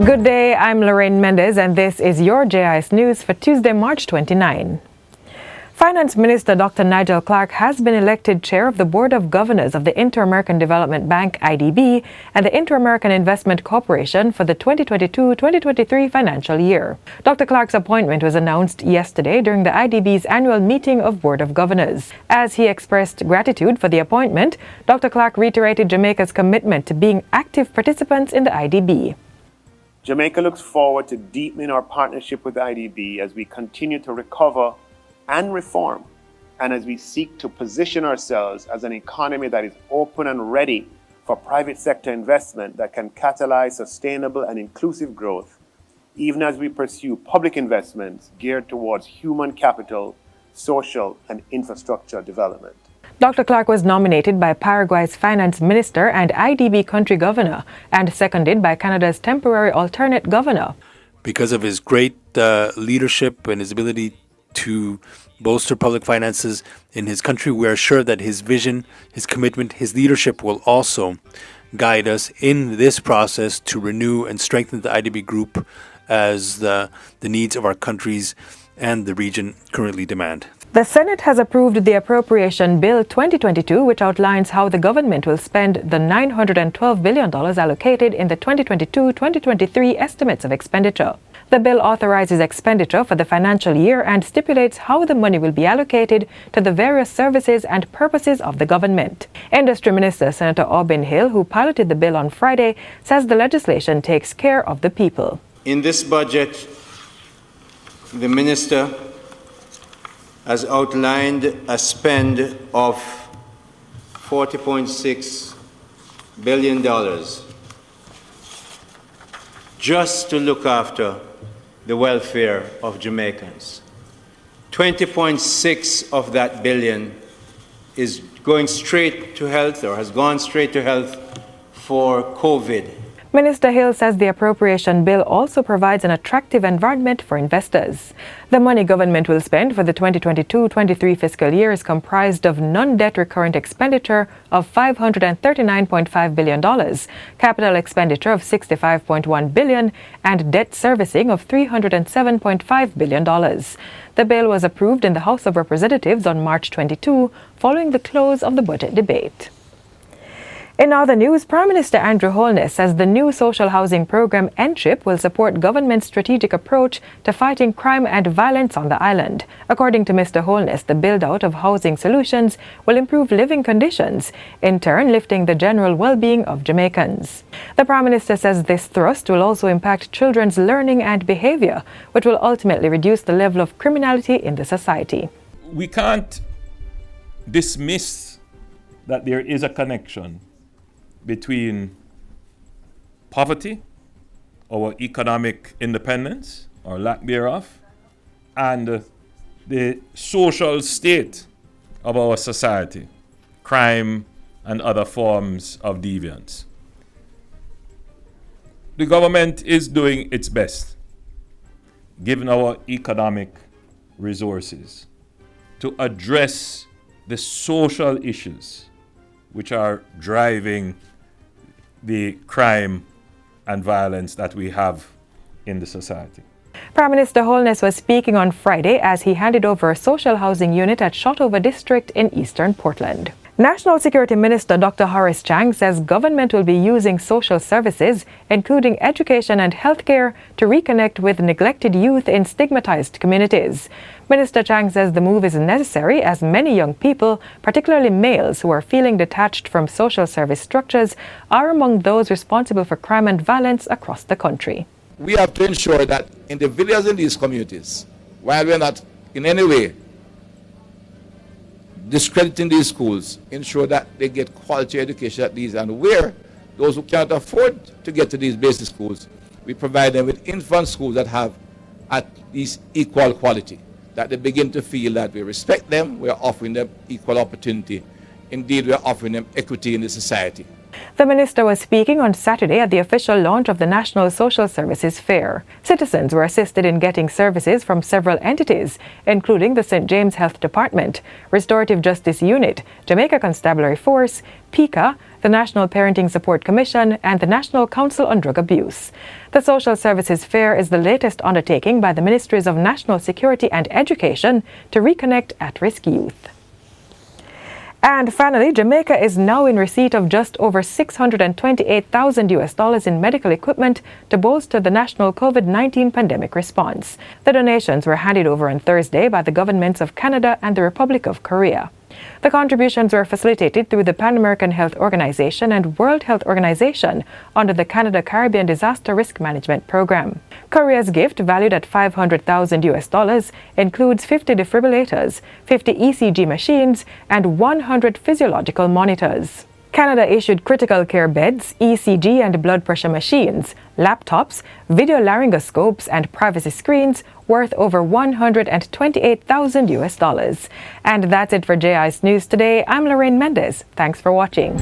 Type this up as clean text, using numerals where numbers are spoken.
Good day, I'm Lorraine Mendez and this is your JIS News for Tuesday, March 29. Finance Minister Dr. Nigel Clark has been elected chair of the Board of Governors of the Inter-American Development Bank (IDB) and the Inter-American Investment Corporation for the 2022-2023 financial year. Dr. Clark's appointment was announced yesterday during the IDB's annual meeting of Board of Governors. As he expressed gratitude for the appointment, Dr. Clark reiterated Jamaica's commitment to being active participants in the IDB. Jamaica looks forward to deepening our partnership with the IDB as we continue to recover and reform, and as we seek to position ourselves as an economy that is open and ready for private sector investment that can catalyze sustainable and inclusive growth, even as we pursue public investments geared towards human capital, social, and infrastructure development. Dr. Clark was nominated by Paraguay's finance minister and IDB country governor and seconded by Canada's temporary alternate governor. Because of his great leadership and his ability to bolster public finances in his country, we are sure that his vision, his commitment, his leadership will also guide us in this process to renew and strengthen the IDB group as the needs of our countries and the region currently demand. The Senate has approved the Appropriation Bill 2022, which outlines how the government will spend the $912 billion allocated in the 2022-2023 estimates of expenditure. The bill authorizes expenditure for the financial year and stipulates how the money will be allocated to the various services and purposes of the government. Industry Minister Senator Aubin Hill, who piloted the bill on Friday, says the legislation takes care of the people. In this budget, the minister has outlined a spend of $40.6 billion just to look after the welfare of Jamaicans. 20.6 of that billion is going straight to health, or has gone straight to health for COVID. Minister Hill says the appropriation bill also provides an attractive environment for investors. The money government will spend for the 2022-23 fiscal year is comprised of non-debt recurrent expenditure of $539.5 billion, capital expenditure of $65.1 billion, and debt servicing of $307.5 billion. The bill was approved in the House of Representatives on March 22, following the close of the budget debate. In other news, Prime Minister Andrew Holness says the new social housing program NCHIP will support government's strategic approach to fighting crime and violence on the island. According to Mr. Holness, the build-out of housing solutions will improve living conditions, in turn lifting the general well-being of Jamaicans. The Prime Minister says this thrust will also impact children's learning and behavior, which will ultimately reduce the level of criminality in the society. We can't dismiss that there is a connection between poverty, our economic independence, or lack thereof, and the social state of our society, crime and other forms of deviance. The government is doing its best, given our economic resources, to address the social issues which are driving the crime and violence that we have in the society. Prime Minister Holness was speaking on Friday as he handed over a social housing unit at Shotover District in eastern Portland. National Security Minister Dr. Horace Chang says government will be using social services, including education and healthcare, to reconnect with neglected youth in stigmatized communities. Minister Chang says the move is necessary as many young people, particularly males who are feeling detached from social service structures, are among those responsible for crime and violence across the country. We have to ensure that individuals in these communities, while we are not in any way discrediting these schools, ensure that they get quality education at these, and where those who can't afford to get to these basic schools, we provide them with infant schools that have at least equal quality, that they begin to feel that we respect them, we are offering them equal opportunity. Indeed, we are offering them equity in the society. The minister was speaking on Saturday at the official launch of the National Social Services Fair. Citizens were assisted in getting services from several entities, including the St. James Health Department, Restorative Justice Unit, Jamaica Constabulary Force, PICA, the National Parenting Support Commission, and the National Council on Drug Abuse. The Social Services Fair is the latest undertaking by the Ministries of National Security and Education to reconnect at-risk youth. And finally, Jamaica is now in receipt of just over $628,000 in medical equipment to bolster the national COVID-19 pandemic response. The donations were handed over on Thursday by the governments of Canada and the Republic of Korea. The contributions were facilitated through the Pan American Health Organization and World Health Organization under the Canada-Caribbean Disaster Risk Management Program. Korea's gift, valued at $500,000, includes 50 defibrillators, 50 ECG machines, and 100 physiological monitors. Canada issued critical care beds, ECG and blood pressure machines, laptops, video laryngoscopes, and privacy screens worth over $128,000. And that's it for JIS News Today. I'm Lorraine Mendez. Thanks for watching.